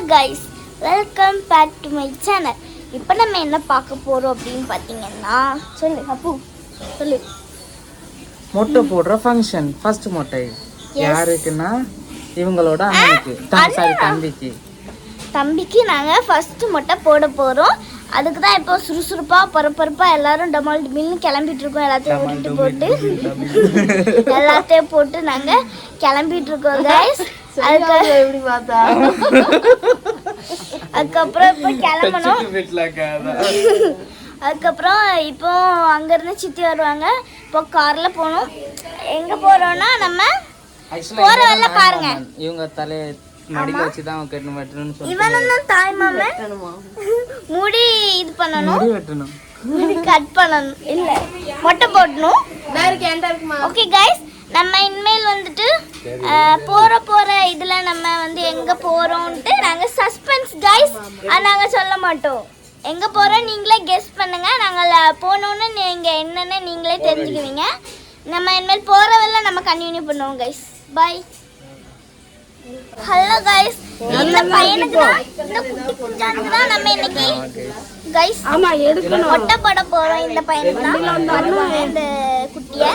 guys, welcome back to my channel. இப்போ நம்ம என்ன பார்க்க போறோம் அப்படினு பாத்தீங்கன்னா சொல்லு அப்பு சொல்லு. மொட்டை போடுற ஃபங்க்ஷன். ஃபர்ஸ்ட் மொட்டை யாருக்குன்னா இவங்களோட அண்ணனுக்கு தம்பிக்கு நாங்க ஃபர்ஸ்ட் மொட்டை போட போறோம். அதுக்கு தான் இப்போ சுறுசுறுப்பா பரபரப்பா எல்லாரும் டமால் டிமில்னு கிளம்பிட்டு இருக்கோம். எல்லாத்தையும் போட்டு நாங்க கிளம்பிட்டு இருக்கோம் guys. அதுக்கப்புறம் இப்போ கிளம்பணும். அதுக்கப்புறம் இப்போ அங்கேருந்து சித்தி வருவாங்க. இப்போ காரில் போகணும். எங்கே போகிறோன்னா நம்ம போகிற வரல பாருங்க. இவங்க தலை மடிக்க வச்சு தான் கட்டணும். இவனும் தாய் மாமன் முடி இது பண்ணணும், முடி கட் பண்ணணும், இல்லை மொட்டை போடணும். ஓகே கைஸ், நம்ம இனிமேல் வந்துட்டு போற இதுல நம்ம வந்து எங்க போறோம்ட்டு நாங்க சஸ்பென்ஸ் கைஸ். நாங்க சொல்ல மாட்டோம் எங்க போறோம், நீங்களே கெஸ் பண்ணுங்க. நாங்க போனோன்னு நீங்க என்னன்னு நீங்களே தெரிஞ்சுக்குவீங்க. நம்ம இனிமேல் போறவெல்லாம் நம்ம கண்டினியூ பண்ணுவோம் கைஸ். பை. ஹலோ கைஸ், இந்த பையனுக்கு தான் இந்த குட்டி குஞ்சானுக்கு தான் நம்ம இன்னைக்கு கைஸ் மொட்டை போட போறோம். இந்த பையனுக்கு தான் இந்த குட்டிய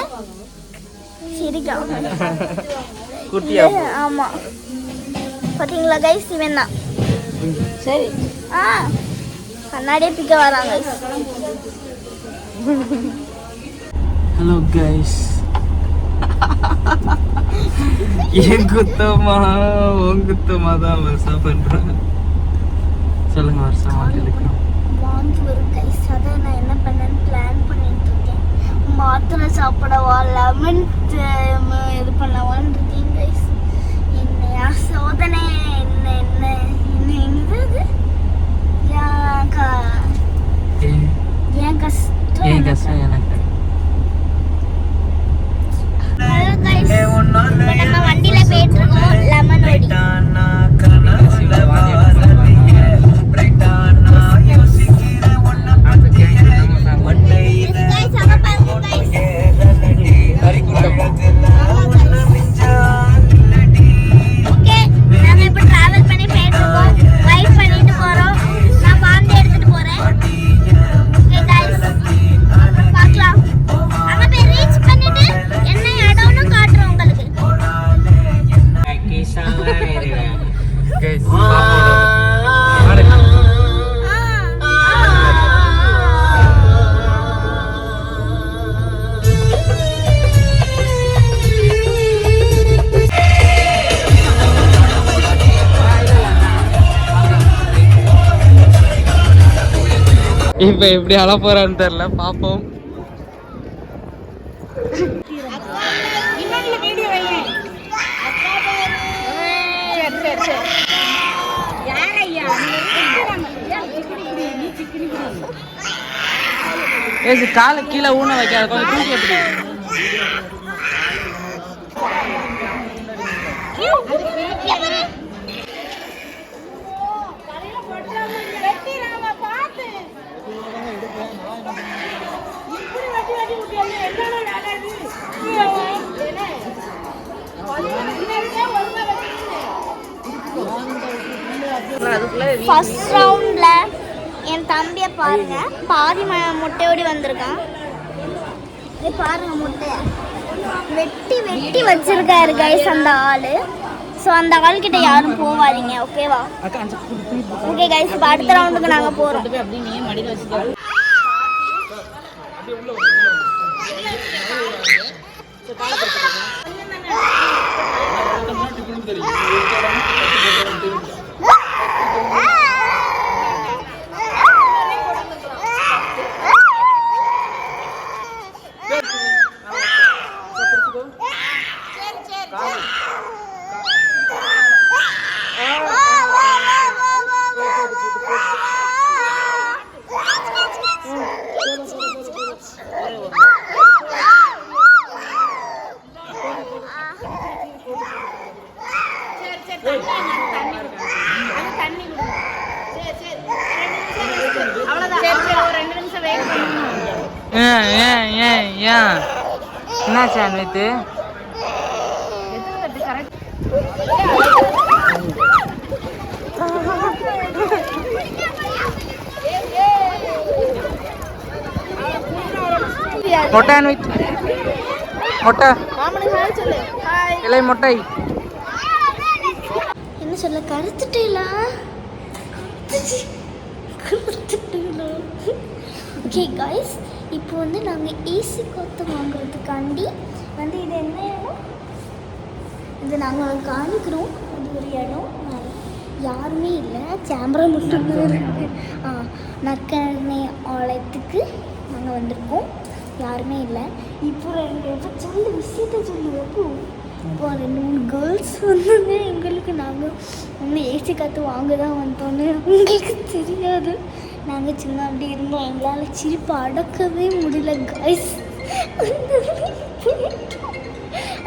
சிரிக்கா குட்டியா. ஆமா பாத்தீங்களா கைஸ், இவன் தான். சரி கண்ணாடியே பிக்க வராங்க கைஸ். ஹலோ கைஸ், என் குத்தமா உன் குத்தமா தான் வருஷம் பண்றேன். சொல்லுங்க வருஷம் மாட்டேன் வாங்கி வரும் கைஸ். அதான் நான் என்ன பண்ணேன்னு பிளான் பண்ணிட்டு இருக்கேன். மாத்திரை சாப்பிடவா லெமன் இது பண்ணவான்னு இருக்கேன் கைஸ். என்னையா சோதனை, என்ன என்ன என்ன என்னது ஏன் கஷ்டம் எனக்கு. நம்ம வண்டியில போயிட்டு இருக்கோம். லெமன் வடி இப்ப எப்படி அழ போறான்னு தெரியல, பாப்போம். காலை கீழே ஊன வைக்காத, கொஞ்சம் தூக்கி எப்படி. ஃபர்ஸ்ட் ரவுண்ட்ல என் தம்பியை பாருங்க, பாதி முட்டையோடி வந்திருக்கான். பாருங்க முட்டைய வெட்டி வெட்டி வச்சிருக்காரு கைஸ் அந்த ஆளு. ஸோ அந்த ஆள்கிட்ட யாரும் போவாதீங்க, ஓகேவா? ஓகே கைஸ், இப்போ அடுத்த ரவுண்டுக்கு நாங்கள் போகிறோம். என்னாச்சு அன்வித்து? மொட்டை அன்வித் மொட்டை இலை மொட்டை என்ன சொல்ல கருத்துட்டேலா ஓகே காய்ஸ் இப்போ வந்து நாங்கள் ஏசி கொத்து வாங்குறதுக்காண்டி வந்து இது என்ன இடம் இது நாங்கள் காணிக்கிறோம் அது ஒரு இடம் யாருமே இல்லை கேமரா மட்டும்தான் இருக்கு நற்கரணை ஆலயத்துக்கு நாங்கள் வந்திருக்கோம் யாருமே இல்லை இப்போ சொல்லு விஷயத்த சொல்லுவோம் இப்போ 2-3 கேர்ள்ஸ் வந்தாங்க எங்களுக்கு நாங்கள் வந்து ஏசி காற்று வாங்க தான் வந்தோன்னு உங்களுக்கு தெரியாது நாங்கள் சின்ன அப்படி இருந்தோம் எங்களால் சிரிப்பு அடக்கவே முடியல கைஸ்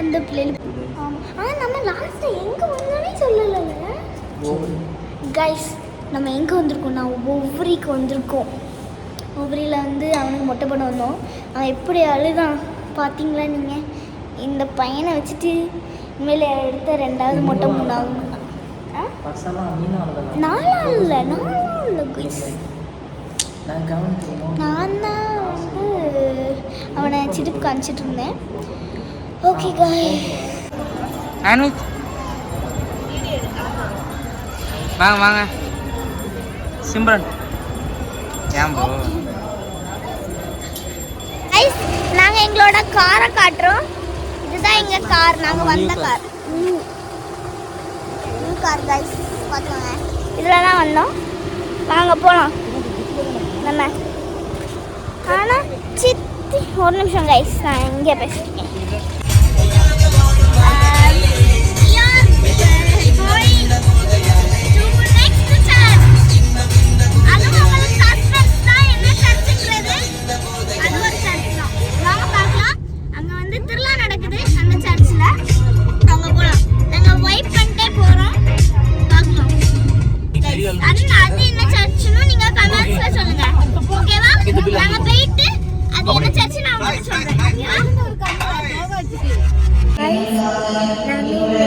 அந்த பிள்ளைகள் ஆமாம் ஆனால் நம்ம லாஸ்ட்டாக எங்கே வந்தோன்னே சொல்லலைல்ல கைஸ் நம்ம எங்கே வந்திருக்கோம் நான் ஒவ்வொருக்கு வந்திருக்கோம் ஒவ்வொரியில் வந்து அவனுக்கு மொட்டை போட வந்தோம் அவன் எப்படி அழுதான் பார்த்தீங்களா நீங்கள் இந்த பையனை வச்சுட்டு இனிமேல் எடுத்த 2வது மொட்டை 3வது மொட்டை 4 இல்லை கைஸ் நான் தான் வந்து அவனை சிரிப்பு காமிச்சிட்டு இருந்தேன் ஓகே காய்ஸ் அன்வித் வாங்க வாங்க சிம்ரன் ஏன் ப்ரோ கைஸ் நாங்கள் எங்களோட காரை காட்டுறோம் இதுதான் எங்கள் கார் நாங்கள் வந்த கார் கார் கைஸ் பார்த்துக்கோங்க இதில் தான் வந்தோம் வாங்க போகலாம் நம்ம ஆனால் சித்தி ஒரு நிமிஷம் கைஸ் நான் இங்கே பேசியிருக்கேன்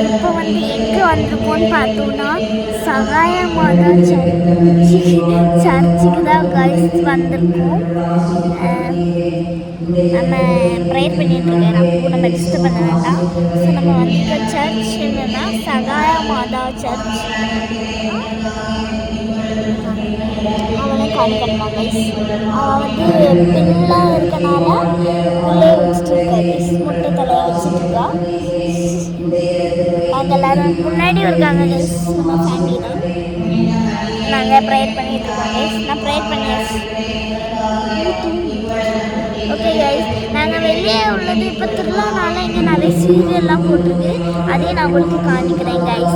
இப்போ வந்து எங்கே வந்திருக்கோம்னு பார்த்தோன்னா சகாய மாதா சர்ச்சுக்கு தான் கைஸ் வந்திருக்கோம் நம்ம ப்ரேயர் பண்ணிட்டு இருக்கேன் நம்ம ரெஜிஸ்டர் பண்ண வேண்டாம் ஸோ நம்ம வந்திருக்க சர்ச் என்னன்னா சகாய மாதா சர்ச் அவனை காணிக்கணுமா கைஸ் அவன் வந்து பின்னாக இருக்கனால உள்ளே வச்சுட்டு இருக்கா கைஸ் முட்டை தலையை வச்சுட்டு இருக்கா அவங்க எல்லாரும் முன்னாடி இருக்காங்க கைஸ் நம்ம ஃபேமிலி தான் நாங்கள் ப்ரேயர் பண்ணிட்டு இருக்கோம் கைஸ் நான் ப்ரேயர் பண்ணியாச்சு ஓகே கைஸ் நாங்கள் வெளியே உள்ளது இப்போ திருவிழானால இங்கே நிறைய சீரியல்லாம் போட்டிருக்கு அதையும் நான் உங்களுக்கு காணிக்கிறேன் கைஸ்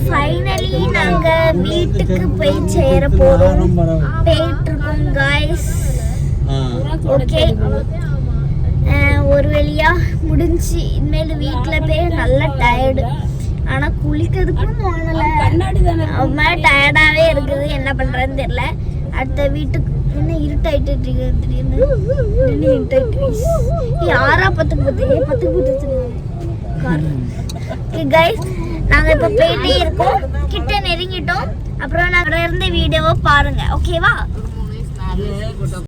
ஃபைனலி நாங்கள் வீட்டுக்கு போய் சேர போகிறோம் போயிட்டுருக்கோம் கைஸ் ஓகே ஒரு வழியாக முடிஞ்சு இனிமேல் வீட்டில் போய் நல்லா டயர்டு ஆனால் குளிக்கிறதுக்கும் தோணலை ரொம்ப டயர்டாகவே இருக்குது என்ன பண்ணுறதுன்னு தெரியல அடுத்த வீட்டுக்கு என்ன இருட்டாயிட்டு திடீர்னு இருட்டாயிட்டு யாரா 10 கைஸ் நாங்கள் இப்போ போயிட்டே இருக்கோம் கிட்ட நெருங்கிட்டோம் அப்புறம் நாங்கள் இருந்த வீடியோவை பாருங்க ஓகேவா